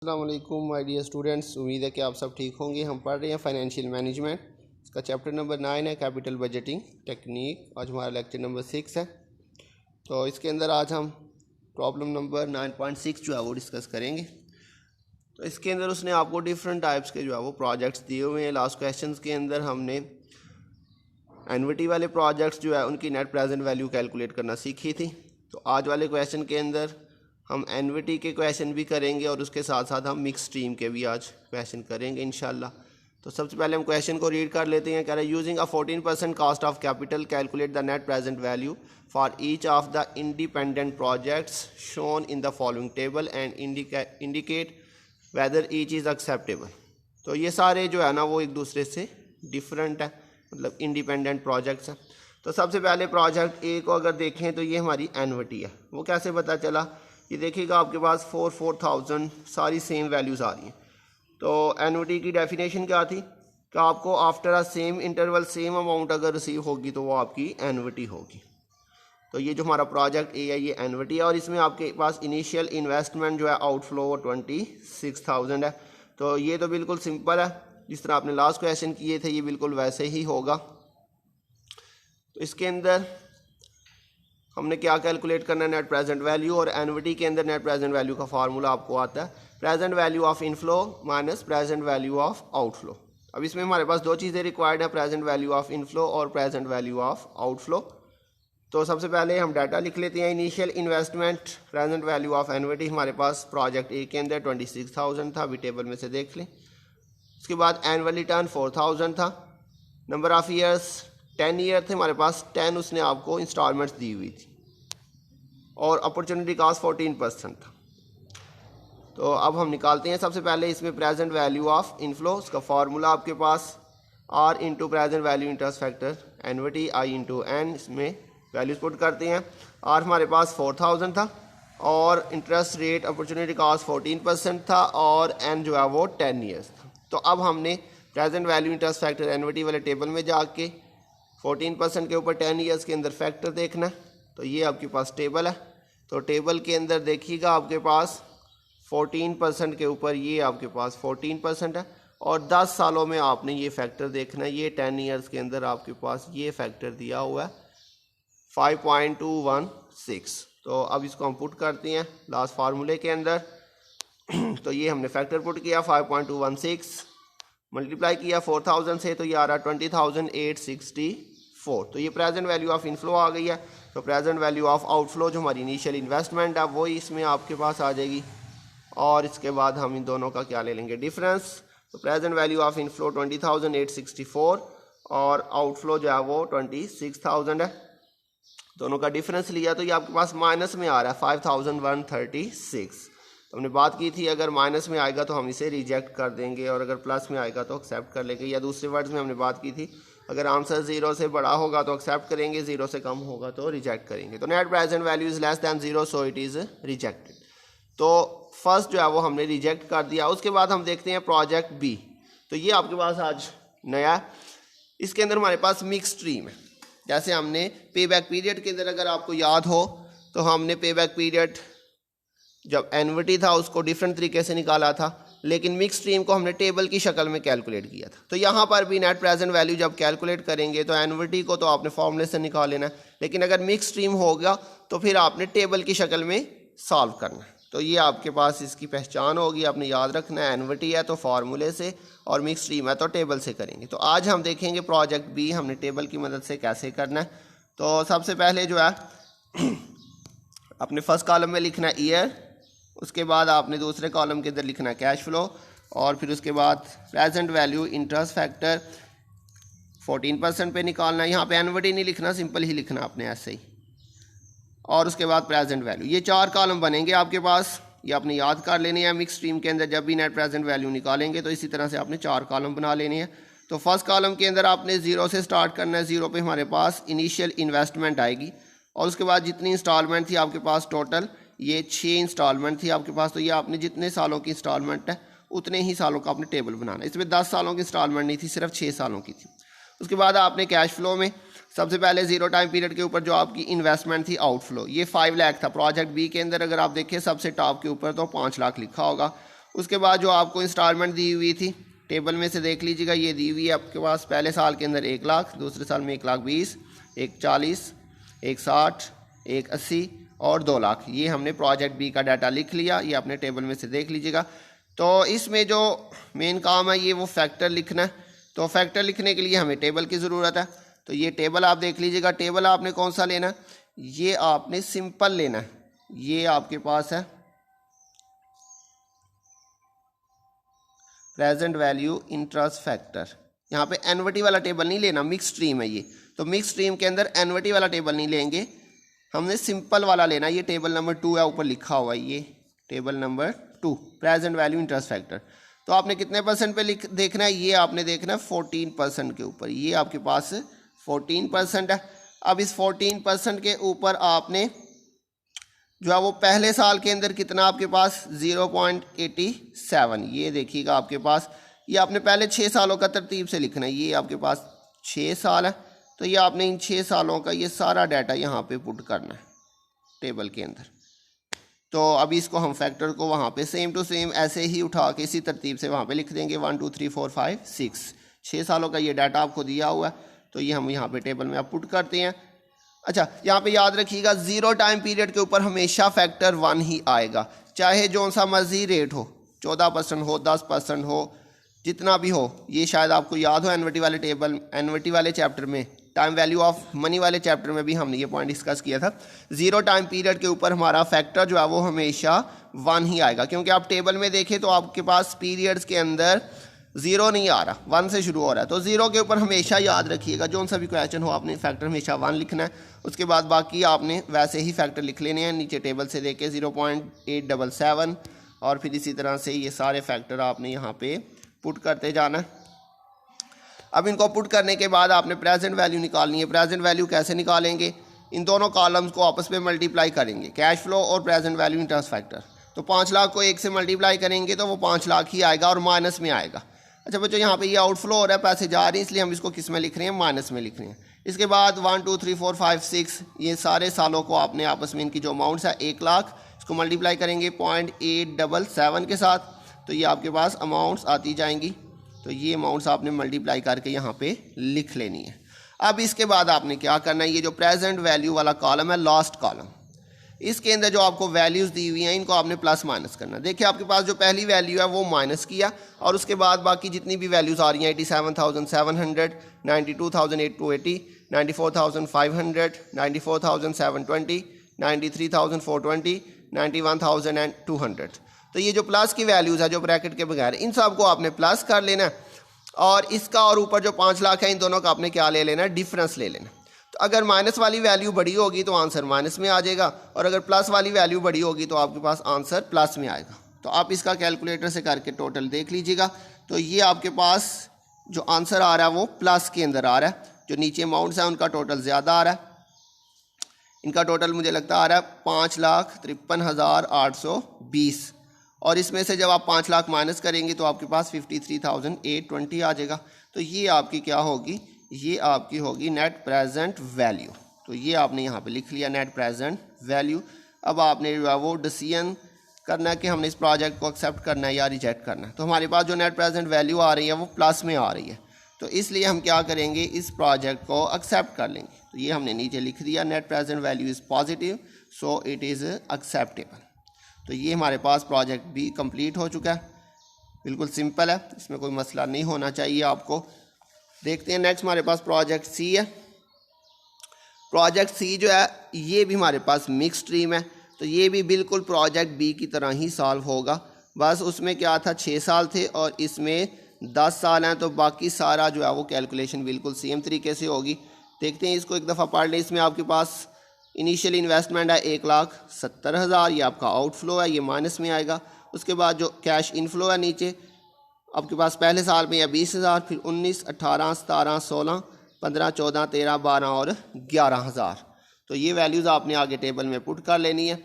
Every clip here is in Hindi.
अस्सलाम वालेकुम माय डियर स्टूडेंट्स, उम्मीद है कि आप सब ठीक होंगे। हम पढ़ रहे हैं फाइनेंशियल मैनेजमेंट, इसका चैप्टर नंबर 9 है कैपिटल बजटिंग टेक्निक। आज हमारा लेक्चर नंबर 6 है। तो इसके अंदर आज हम प्रॉब्लम नंबर 9.6 जो है वो डिस्कस करेंगे। तो इसके अंदर उसने आपको डिफरेंट टाइप्स के जो है वो प्रोजेक्ट्स दिए हुए हैं। लास्ट क्वेश्चन के अंदर हमने एनविटी वाले प्रोजेक्ट्स जो है उनकी नेट प्रेजेंट वैल्यू कैलकुलेट करना सीखी थी। तो आज वाले क्वेश्चन के अंदर हम एनविटी के क्वेश्चन भी करेंगे और उसके साथ साथ हम मिक्स स्ट्रीम के भी आज क्वेश्चन करेंगे इंशाल्लाह। तो सबसे पहले हम क्वेश्चन को रीड कर लेते हैं। कह रहे using a 14% cost of capital calculate the net present value for each of the independent projects shown in the following table and indicate whether each is acceptable. तो ये सारे जो है ना वो एक दूसरे से डिफरेंट है, मतलब इंडिपेंडेंट प्रोजेक्ट्स हैं। तो सबसे पहले प्रोजेक्ट ए को अगर देखें तो ये हमारी एनविटी है। वो कैसे पता चला? ये देखिएगा आपके पास 4,000 सारी सेम वैल्यूज़ आ रही हैं। तो एनविटी की डेफिनेशन क्या थी कि आपको after a same interval same amount अगर रिसीव होगी तो वो आपकी एनविटी होगी। तो ये जो हमारा प्रोजेक्ट ए है ये एनविटी है और इसमें आपके पास इनिशियल इन्वेस्टमेंट जो है आउटफ्लो वो 26,000 है। तो ये तो बिल्कुल सिंपल है, जिस तरह आपने लास्ट क्वेश्चन किए थे ये बिल्कुल वैसे ही होगा। तो इसके अंदर हमने क्या कैलकुलेट करना है? Net present value. और एनविटी के अंदर नेट प्रेजेंट वैल्यू का फार्मूला आपको आता है present value of inflow minus present value of outflow. अब इसमें हमारे पास दो चीज़ें रिक्वायर्ड है, प्रेजेंट वैल्यू ऑफ इनफ्लो और प्रेजेंट वैल्यू ऑफ आउटफ्लो। तो सबसे पहले हम डाटा लिख लेते हैं। Initial investment present value of एनविटी हमारे पास प्रोजेक्ट ए के अंदर 26,000 था, अभी टेबल में से देख लें। उसके बाद एनुअल रिटर्न 4,000 था। नंबर ऑफ़ ईयर्स 10 ईयर थे हमारे पास, 10 उसने आपको इंस्टॉलमेंट्स दी हुई थी और अपॉर्चुनिटी कॉस्ट 14% था। तो अब हम निकालते हैं। सबसे पहले इसमें प्रेजेंट वैल्यू ऑफ इनफ्लो, उसका फार्मूला आपके पास R into present value interest factor एनविटी आई इंटू एन, इसमें वैल्यूज पुट करते हैं। आर हमारे पास 4,000 था और इंटरेस्ट रेट अपॉर्चुनिटी कॉस्ट 14% था और एन जो है वो 10 ईयर्स था। तो अब हमने प्रेजेंट वैल्यू इंटरेस्ट फैक्टर एनविटी वाले टेबल में जाके 14% के ऊपर 10 ईयर्स के अंदर फैक्टर देखना है। तो ये आपके पास टेबल है। तो टेबल के अंदर देखिएगा आपके पास 14% के ऊपर ये आपके पास 14% है और 10 सालों में आपने ये फैक्टर देखना है। ये 10 ईयर्स के अंदर आपके पास ये फैक्टर दिया हुआ है 5.216। तो अब इसको हम पुट करते हैं लास्ट फार्मूले के अंदर। तो ये हमने फैक्टर पुट किया 5.216 मल्टीप्लाई किया 4,000 से, तो ये आ रहा 20,864। तो ये प्रेजेंट वैल्यू ऑफ इनफ्लो आ गई है। तो प्रेजेंट वैल्यू ऑफ आउटफ्लो जो हमारी इनिशियल इन्वेस्टमेंट है वो इसमें आपके पास आ जाएगी और इसके बाद हम इन दोनों का क्या ले लेंगे? डिफरेंस। तो प्रेजेंट वैल्यू ऑफ इनफ्लो 20,864 और आउटफ्लो जो है वो 26,000 है। दोनों का डिफरेंस लिया तो ये आपके पास माइनस में आ रहा है 5,136। तो हमने बात की थी अगर माइनस में आएगा तो हम इसे रिजेक्ट कर देंगे और अगर प्लस में आएगा तो एक्सेप्ट कर लेंगे, या दूसरे वर्ड्स में हमने बात की थी अगर आंसर 0 से बड़ा होगा तो एक्सेप्ट करेंगे, 0 से कम होगा तो रिजेक्ट करेंगे। तो net present value is less than 0 so it is rejected. तो फर्स्ट जो है वो हमने रिजेक्ट कर दिया। उसके बाद हम देखते हैं प्रोजेक्ट बी। तो ये आपके पास आज नया है। इसके अंदर हमारे पास मिक्स स्ट्रीम है। जैसे हमने पे बैक पीरियड के अंदर अगर आपको याद हो तो हमने पे बैक पीरियड जब एनविटी था उसको डिफरेंट तरीके से निकाला था, लेकिन मिक्स स्ट्रीम को हमने टेबल की शक्ल में कैलकुलेट किया था। तो यहाँ पर भी नेट प्रेजेंट वैल्यू जब कैलकुलेट करेंगे तो एनविटी को तो आपने फॉर्मूले से निकाल लेना है, लेकिन अगर मिक्स स्ट्रीम होगा तो फिर आपने टेबल की शक्ल में सॉल्व करना है। तो ये आपके पास इसकी पहचान होगी, आपने याद रखना है। एनविटी है तो फार्मूले से और मिक्स स्ट्रीम है तो टेबल से करेंगे। तो आज हम देखेंगे प्रोजेक्ट बी हमने टेबल की मदद से कैसे करना है। तो सबसे पहले जो है अपने फर्स्ट कॉलम में लिखना है ईयर, उसके बाद आपने दूसरे कॉलम के अंदर लिखना है कैश फ्लो और फिर उसके बाद प्रेजेंट वैल्यू इंटरेस्ट फैक्टर 14% पे निकालना है। यहाँ पे एनविटी नहीं लिखना, सिंपल ही लिखना आपने ऐसे ही, और उसके बाद प्रेजेंट वैल्यू। ये 4 कॉलम बनेंगे आपके पास, ये आपने याद कर लेने हैं। मिक्स स्ट्रीम के अंदर जब भी नेट प्रेजेंट वैल्यू निकालेंगे तो इसी तरह से आपने 4 कॉलम बना लेने हैं। तो फर्स्ट कॉलम के अंदर आपने 0 से स्टार्ट करना है। 0 पे हमारे पास इनिशियल इन्वेस्टमेंट आएगी और उसके बाद जितनी इंस्टॉलमेंट थी आपके पास टोटल ये 6 इंस्टॉलमेंट थी आपके पास। तो ये आपने जितने सालों की इंस्टॉलमेंट है उतने ही सालों का आपने टेबल बनाना। इसमें 10 सालों की इंस्टॉलमेंट नहीं थी, सिर्फ 6 सालों की थी। उसके बाद आपने कैश फ्लो में सबसे पहले 0 टाइम पीरियड के ऊपर जो आपकी इन्वेस्टमेंट थी आउटफ्लो, ये 5 लाख था। प्रोजेक्ट बी के अंदर अगर आप देखें सबसे टॉप के ऊपर तो 5 लाख लिखा होगा उसके बाद जो आपको इंस्टॉलमेंट दी हुई थी टेबल में से देख लीजिएगा, ये दी हुई है आपके पास पहले साल के अंदर 1 लाख, दूसरे साल में 1,20,000, 1,40,000, 1,60,000, 1,80,000 और 2 लाख। ये हमने प्रोजेक्ट बी का डाटा लिख लिया, ये अपने टेबल में से देख लीजिएगा। तो इसमें जो मेन काम है ये वो फैक्टर लिखना है। तो फैक्टर लिखने के लिए हमें टेबल की ज़रूरत है। तो ये टेबल आप देख लीजिएगा। टेबल आपने कौन सा लेना है, ये आपने सिंपल लेना है। ये आपके पास है प्रेजेंट वैल्यू इंटरेस्ट फैक्टर। यहाँ पे एनविटी वाला टेबल नहीं लेना, मिक्स स्ट्रीम है ये। तो मिक्स स्ट्रीम के अंदर एनविटी वाला टेबल नहीं लेंगे, हमने सिंपल वाला लेना। ये टेबल नंबर 2 है, ऊपर लिखा हुआ है, ये table number 2 present value interest factor. तो आपने कितने परसेंट पे देखना है, ये आपने देखना है 14% के ऊपर। ये आपके पास 14% है। अब इस 14% के ऊपर आपने जो है वो पहले साल के अंदर कितना आपके पास 0.87, ये देखिएगा आपके पास। ये आपने पहले 6 सालों का तरतीब से लिखना है। ये आपके पास 6 साल है, तो ये आपने इन 6 सालों का ये सारा डाटा यहाँ पे पुट करना है टेबल के अंदर। तो अभी इसको हम फैक्टर को वहाँ पे सेम टू सेम ऐसे ही उठा के इसी तरतीब से वहाँ पे लिख देंगे 1 2 3 4 5 6। 6 सालों का ये डाटा आपको दिया हुआ है, तो ये हम यहाँ पे टेबल में आप पुट करते हैं। अच्छा, यहाँ पे याद रखिएगा 0 टाइम पीरियड के ऊपर हमेशा फैक्टर 1 ही आएगा, चाहे जो सा मर्जी रेट हो, 14% हो, 10% हो, जितना भी हो। ये शायद आपको याद हो एनविटी वाले टेबल, एनविटी वाले चैप्टर में, टाइम वैल्यू ऑफ मनी वाले चैप्टर में भी हमने ये पॉइंट डिस्कस किया था। 0 टाइम पीरियड के ऊपर हमारा फैक्टर जो है वो हमेशा 1 ही आएगा, क्योंकि आप टेबल में देखें तो आपके पास पीरियड्स के अंदर 0 नहीं आ रहा, 1 से शुरू हो रहा है। तो 0 के ऊपर हमेशा याद रखिएगा, जो सा भी क्वेश्चन हो आपने फैक्टर हमेशा 1 लिखना है। उसके बाद बाकी आपने वैसे ही फैक्टर लिख लेने हैं, नीचे टेबल से देके 0.877 और फिर इसी तरह से ये सारे फैक्टर आपने यहाँ पे पुट करते जाना है। अब इनको पुट करने के बाद आपने प्रेजेंट वैल्यू निकालनी है। प्रेजेंट वैल्यू कैसे निकालेंगे, इन दोनों कॉलम्स को आपस में मल्टीप्लाई करेंगे, कैश फ्लो और प्रेजेंट वैल्यू इंटरेस्ट फैक्टर। तो 5 लाख को 1 से मल्टीप्लाई करेंगे तो वो 5 लाख ही आएगा और माइनस में आएगा। अच्छा बच्चों, यहाँ पे ये आउटफ्लो हो रहा है, पैसे जा रहे हैं, इसलिए हम इसको किस में लिख रहे हैं, माइनस में लिख रहे हैं। इसके बाद 1 2 3 4 5 6 ये सारे सालों को आपने आपस में इनकी जो अमाउंट्स है 1 लाख, इसको मल्टीप्लाई करेंगे 0.877 के साथ, तो ये आपके पास अमाउंट्स आती जाएंगी। तो ये अमाउंट्स आपने मल्टीप्लाई करके यहाँ पे लिख लेनी है। अब इसके बाद आपने क्या करना है, ये जो प्रेजेंट वैल्यू वाला कॉलम है, लास्ट कॉलम, इसके अंदर जो आपको वैल्यूज़ दी हुई हैं इनको आपने प्लस माइनस करना। देखिए आपके पास जो पहली वैल्यू है वो माइनस किया, और उसके बाद बाकी जितनी भी वैल्यूज़ आ रही हैं 87,700, 92,880, 94,500, 94,720, 93,420, 91,200। तो ये जो प्लस की वैल्यूज़ है जो ब्रैकेट के बगैर, इन सब को आपने प्लस कर लेना है, और इसका और ऊपर जो 5 लाख है इन दोनों का आपने क्या ले लेना है, डिफरेंस ले लेना। तो अगर माइनस वाली वैल्यू बड़ी होगी तो आंसर माइनस में आ जाएगा, और अगर प्लस वाली वैल्यू बड़ी होगी तो आपके पास आंसर प्लस में आएगा। तो आप इसका कैलकुलेटर से करके टोटल देख लीजिएगा। तो ये आपके पास जो आंसर आ रहा है वो प्लस के अंदर आ रहा है। जो नीचे अमाउंट्स हैं उनका टोटल ज़्यादा आ रहा है, इनका टोटल मुझे लगता आ रहा है 5,53,820, और इसमें से जब आप 5 लाख माइनस करेंगे तो आपके पास 53,820 आ जाएगा। तो ये आपकी क्या होगी, ये आपकी होगी नेट प्रेजेंट वैल्यू। तो ये आपने यहाँ पे लिख लिया नेट प्रेजेंट वैल्यू। अब आपने जो है वो डिसीजन करना है कि हमने इस प्रोजेक्ट को एक्सेप्ट करना है या रिजेक्ट करना है। तो हमारे पास जो नेट प्रेजेंट वैल्यू आ रही है वो प्लस में आ रही है, तो इसलिए हम क्या करेंगे, इस प्रोजेक्ट को एक्सेप्ट कर लेंगे। तो ये हमने नीचे लिख दिया net present value is positive, so it is acceptable. तो ये हमारे पास प्रोजेक्ट भी कंप्लीट हो चुका है, बिल्कुल सिंपल है, इसमें कोई मसला नहीं होना चाहिए आपको। देखते हैं नेक्स्ट हमारे पास प्रोजेक्ट सी है। प्रोजेक्ट सी जो है ये भी हमारे पास मिक्स स्ट्रीम है, तो ये भी बिल्कुल प्रोजेक्ट बी की तरह ही सॉल्व होगा। बस उसमें क्या था, 6 साल थे और इसमें 10 साल हैं, तो बाकी सारा जो है वो कैलकुलेशन बिल्कुल सेम तरीके से होगी। देखते हैं इसको एक दफ़ा पढ़ लें। इसमें आपके पास इनिशियल इन्वेस्टमेंट है 1,70,000, ये आपका आउटफ्लो है, ये माइनस में आएगा। उसके बाद जो कैश इनफ्लो है नीचे आपके पास पहले साल में या 20,000, फिर 19, 18, 17, 16, 15, 14, 13, 12 और 11,000। तो ये वैल्यूज़ आपने आगे टेबल में पुट कर लेनी है।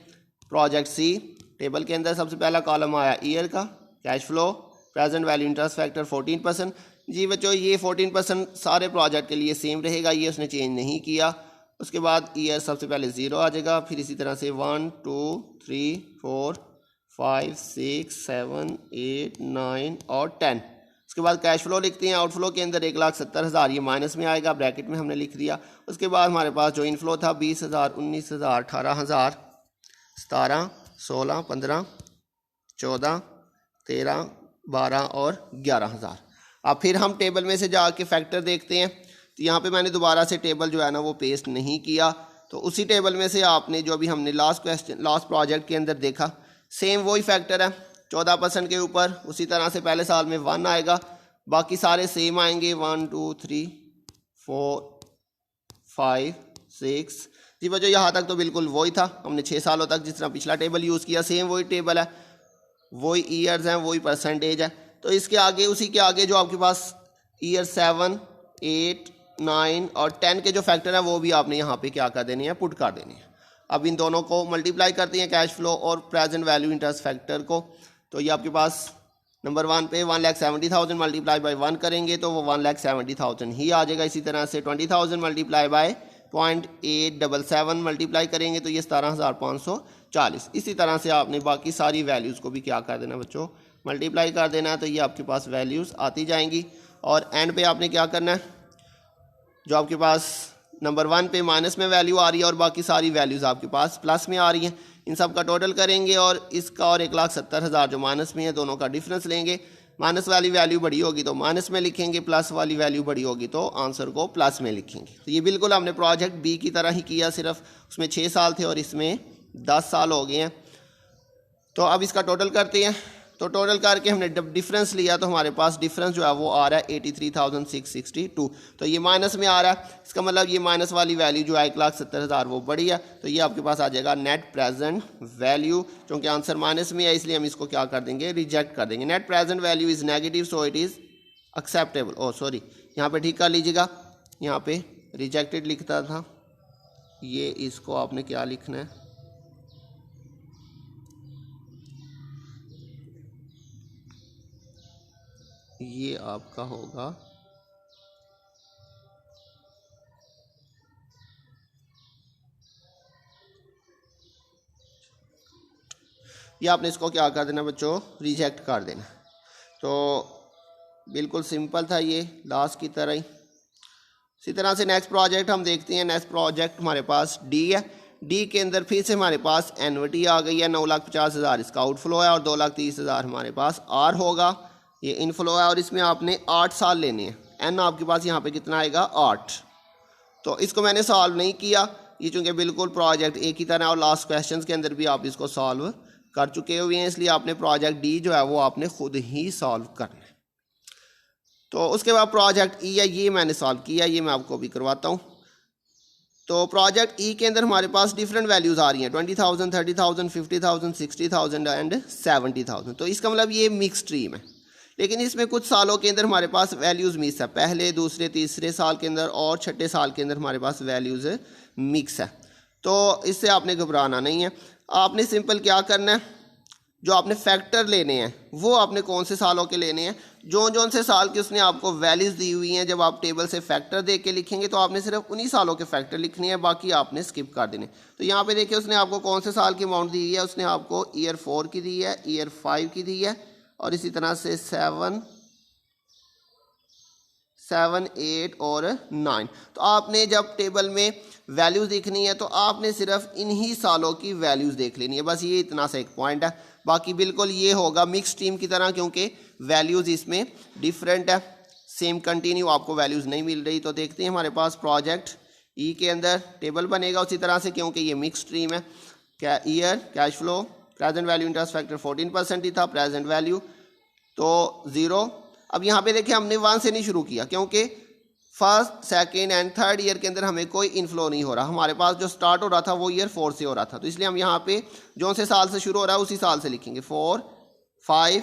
प्रोजेक्ट सी टेबल के अंदर सबसे पहला कॉलम आया ईयर का, cash flow, present value interest factor 14%। जी बच्चों, ये 14% सारे प्रोजेक्ट के लिए सेम रहेगा, ये उसने चेंज नहीं किया। उसके बाद ईयर सबसे पहले 0 आ जाएगा, फिर इसी तरह से 1 2 3 4 5, 6, 7, 8, 9 और 10। उसके बाद कैश फ्लो लिखते हैं। आउटफ्लो के अंदर 1,70,000 ये माइनस में आएगा, ब्रैकेट में हमने लिख दिया। उसके बाद हमारे पास जो इनफ्लो था 20,000, 19,000, 18,000, 17, 16, 15, 14, 13, 12 और 11,000। अब फिर हम टेबल में से जाके फैक्टर देखते हैं। तो यहाँ पे मैंने दोबारा से टेबल जो है ना वो पेस्ट नहीं किया, तो उसी टेबल में से आपने जो अभी हमने लास्ट प्रोजेक्ट के अंदर देखा, सेम वही फैक्टर है 14% के ऊपर। उसी तरह से पहले साल में 1 आएगा, बाकी सारे सेम आएंगे 1, 2, 3, 4, 5, 6। जी वजह यहाँ तक तो बिल्कुल वही था, हमने 6 सालों तक जिस तरह पिछला टेबल यूज़ किया सेम वही टेबल है, वही ईयर्स हैं, वही परसेंटेज है। तो इसके आगे उसी के आगे जो आपके पास ईयर 7, 8, 9 और 10 के जो फैक्टर हैं वो भी आपने यहाँ पे क्या कर देने हैं, पुट कर देने हैं। अब इन दोनों को मल्टीप्लाई करते हैं, कैश फ्लो और प्रेजेंट वैल्यू इंटरेस्ट फैक्टर को। तो ये आपके पास नंबर 1 पे 1,70,000 मल्टीप्लाई बाय 1 करेंगे तो वो 1,70,000 ही आ जाएगा। इसी तरह से 20,000 मल्टीप्लाई बाय 0.877 मल्टीप्लाई करेंगे तो ये 17,540। इसी तरह से आपने बाकी सारी वैल्यूज़ को भी क्या कर देना बच्चों, मल्टीप्लाई कर देना है, तो ये आपके पास वैल्यूज़ आती जाएंगी। और एंड पे आपने क्या करना है, जो आपके पास नंबर 1 पे माइनस में वैल्यू आ रही है और बाकी सारी वैल्यूज़ आपके पास प्लस में आ रही हैं, इन सब का टोटल करेंगे और इसका और 1,70,000 जो माइनस में है दोनों का डिफरेंस लेंगे। माइनस वाली वैल्यू बड़ी होगी तो माइनस में लिखेंगे, प्लस वाली वैल्यू बड़ी होगी तो आंसर को प्लस में लिखेंगे। तो ये बिल्कुल हमने प्रोजेक्ट बी की तरह ही किया, सिर्फ उसमें 6 साल थे और इसमें 10 साल हो गए हैं। तो अब इसका टोटल करते हैं। तो टोटल करके हमने डिफरेंस लिया तो हमारे पास डिफरेंस जो है वो आ रहा है 83,662। तो ये माइनस में आ रहा है, इसका मतलब ये माइनस वाली वैल्यू जो है 1,70,000 वो बड़ी है। तो ये आपके पास आ जाएगा नेट प्रेजेंट वैल्यू। क्योंकि आंसर माइनस में है इसलिए हम इसको क्या कर देंगे, रिजेक्ट कर देंगे। Net present value is negative so it is acceptable. Oh sorry, यहाँ पे ठीक कर लीजिएगा, यहाँ पे रिजेक्टेड लिखता था, ये इसको आपने क्या लिखना है, ये आपका होगा ये आपने इसको क्या कर देना बच्चों, रिजेक्ट कर देना। तो बिल्कुल सिंपल था ये लास्ट की तरह ही। इसी तरह से नेक्स्ट प्रोजेक्ट हम देखते हैं। नेक्स्ट प्रोजेक्ट हमारे पास डी है। डी के अंदर फिर से हमारे पास एनविटी आ गई है, 9,50,000 इसका आउटफ्लो है और 2,30,000 हमारे पास आर होगा, ये इनफ्लो है और इसमें आपने 8 साल लेने हैं। एन आपके पास यहाँ पे कितना आएगा, 8। तो इसको मैंने सॉल्व नहीं किया, ये चूँकि बिल्कुल प्रोजेक्ट ए की तरह और लास्ट क्वेश्चन के अंदर भी आप इसको सॉल्व कर चुके हुए हैं, इसलिए आपने प्रोजेक्ट डी जो है वो आपने खुद ही सॉल्व करना है। तो उसके बाद प्रोजेक्ट ई है, ये मैंने सॉल्व किया, ये मैं आपको भी करवाता हूँ। तो प्रोजेक्ट ई के अंदर हमारे पास डिफरेंट वैल्यूज़ आ रही हैं, 20,000, 30,000, 50,000, 60,000 एंड 70,000। तो इसका मतलब ये मिक्स स्ट्रीम है, लेकिन इसमें कुछ सालों के अंदर हमारे पास वैल्यूज़ मिक्स है। पहले, दूसरे, तीसरे साल के अंदर और छठे साल के अंदर हमारे पास वैल्यूज़ मिक्स है। तो इससे आपने घबराना नहीं है। आपने सिंपल क्या करना है, जो आपने फैक्टर लेने हैं वो आपने कौन से सालों के लेने हैं, जो से साल की उसने आपको वैल्यूज़ दी हुई हैं, जब आप टेबल से फैक्टर देख के लिखेंगे तो आपने सिर्फ उन्हीं सालों के फैक्टर लिखने हैं, बाकी आपने स्किप कर देने। तो यहाँ पे देखिए उसने आपको कौन से साल की अमाउंट दी है, उसने आपको ईयर 4 की दी है, ईयर 5 की दी है और इसी तरह से 7, 8 और 9। तो आपने जब टेबल में वैल्यूज़ देखनी है तो आपने सिर्फ इन्हीं सालों की वैल्यूज़ देख लेनी है, बस ये इतना सा एक पॉइंट है। बाकी बिल्कुल ये होगा मिक्स टीम की तरह, क्योंकि वैल्यूज़ इसमें डिफरेंट है, सेम कंटिन्यू आपको वैल्यूज़ नहीं मिल रही। तो देखते हैं हमारे पास प्रोजेक्ट ई के अंदर टेबल बनेगा उसी तरह से, क्योंकि ये मिक्स स्ट्रीम है। क्या year, cash flow, present value interest factor 14% ही था, प्रेजेंट वैल्यू तो 0। अब यहाँ पे देखिए हमने 1 से नहीं शुरू किया, क्योंकि first, second and third year के अंदर हमें कोई इनफ्लो नहीं हो रहा। हमारे पास जो स्टार्ट हो रहा था वो ईयर 4 से हो रहा था, तो इसलिए हम यहाँ पे जो से साल से शुरू हो रहा है उसी साल से लिखेंगे, 4, 5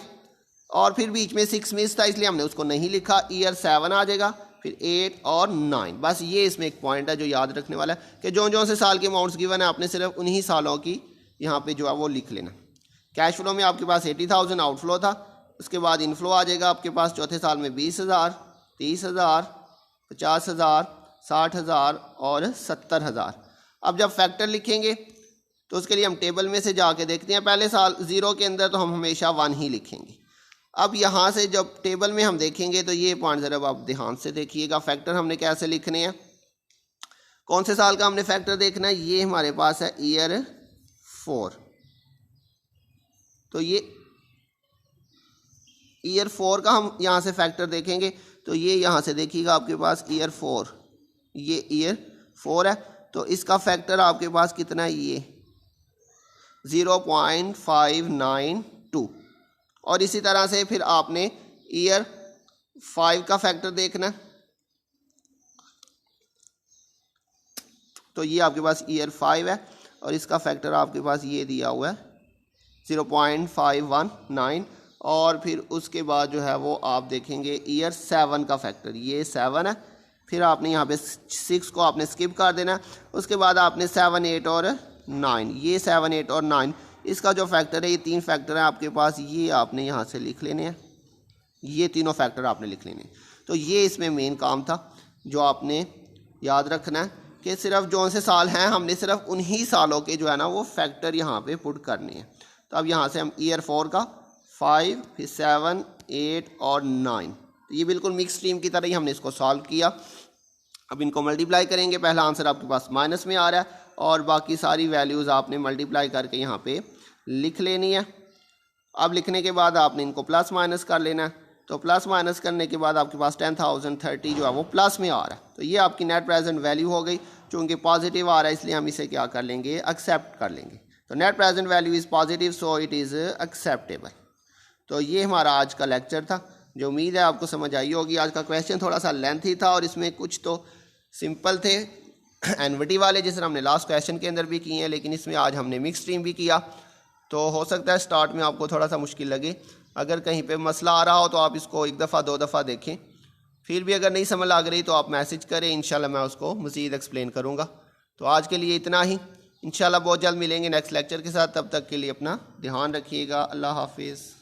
और फिर बीच में 6 मिस था इसलिए हमने उसको नहीं लिखा। ईयर 7 आ जाएगा, फिर 8 और 9। बस ये इसमें एक पॉइंट है जो याद रखने वाला है कि जो से साल के अमाउंट्स गिवन है आपने सिर्फ उन्हीं सालों की यहाँ पे जो है वो लिख लेना। कैश फ्लो में आपके पास 80,000 आउटफ्लो था, उसके बाद इनफ्लो आ जाएगा आपके पास चौथे साल में 20,000, 30,000, 50,000, 60,000 और 70,000। अब जब फैक्टर लिखेंगे तो उसके लिए हम टेबल में से जाके देखते हैं। पहले साल 0 के अंदर तो हम हमेशा 1 ही लिखेंगे। अब यहाँ से जब टेबल में हम देखेंगे तो ये पॉइंट ज़रा आप ध्यान से देखिएगा, फैक्टर हमने कैसे लिखने हैं, कौन से साल का हमने फैक्टर देखना है। ये हमारे पास है ईयर 4, तो ये ईयर 4 का हम यहाँ से फैक्टर देखेंगे। तो ये यहाँ से देखिएगा आपके पास ईयर 4, ये ईयर 4 है, तो इसका फैक्टर आपके पास कितना है, ये 0.592। और इसी तरह से फिर आपने ईयर 5 का फैक्टर देखना है। तो ये आपके पास ईयर 5 है और इसका फैक्टर आपके पास ये दिया हुआ है 0.519। और फिर उसके बाद जो है वो आप देखेंगे ईयर 7 का फैक्टर, ये 7 है। फिर आपने यहाँ पे 6 को आपने स्किप कर देना। उसके बाद आपने 7, 8 और 9, ये 7, 8 और 9 इसका जो फैक्टर है, ये 3 फैक्टर है आपके पास, ये आपने यहाँ से लिख लेने हैं। ये तीनों फैक्टर आपने लिख लेने हैं। तो ये इसमें मेन काम था जो आपने याद रखना है कि सिर्फ जो से साल हैं हमने सिर्फ उन्हीं सालों के जो है ना वो फैक्टर यहाँ पे पुट करने हैं। तो अब यहाँ से हम ईयर 4 का 5, फिर 7, 8 और 9, तो ये बिल्कुल मिक्स स्ट्रीम की तरह ही हमने इसको सॉल्व किया। अब इनको मल्टीप्लाई करेंगे, पहला आंसर आपके पास माइनस में आ रहा है और बाकी सारी वैल्यूज़ आपने मल्टीप्लाई करके यहाँ पे लिख लेनी है। अब लिखने के बाद आपने इनको प्लस माइनस कर लेना है। तो प्लस माइनस करने के बाद आपके पास 10,030 जो है वो प्लस में आ रहा है। तो ये आपकी नेट प्रेजेंट वैल्यू हो गई। चूँकि पॉजिटिव आ रहा है इसलिए हम इसे क्या कर लेंगे, एक्सेप्ट कर लेंगे। तो net present value is positive, so it is acceptable. तो ये हमारा आज का लेक्चर था, जो उम्मीद है आपको समझ आई होगी। आज का क्वेश्चन थोड़ा सा लेंथी था और इसमें कुछ तो सिंपल थे एनवीटी वाले, जिस तरह हमने लास्ट क्वेश्चन के अंदर भी किए हैं, लेकिन इसमें आज हमने मिक्स स्ट्रीम भी किया। तो हो सकता है स्टार्ट में आपको थोड़ा सा मुश्किल लगे। अगर कहीं पे मसला आ रहा हो तो आप इसको 1 दफ़ा 2 दफ़ा देखें। फिर भी अगर नहीं समझ लग रही तो आप मैसेज करें, इंशाल्लाह मैं उसको मज़ीद एक्सप्लेन करूँगा। तो आज के लिए इतना ही, इंशाल्लाह बहुत जल्द मिलेंगे नेक्स्ट लेक्चर के साथ। तब तक के लिए अपना ध्यान रखिएगा। अल्लाह हाफिज़।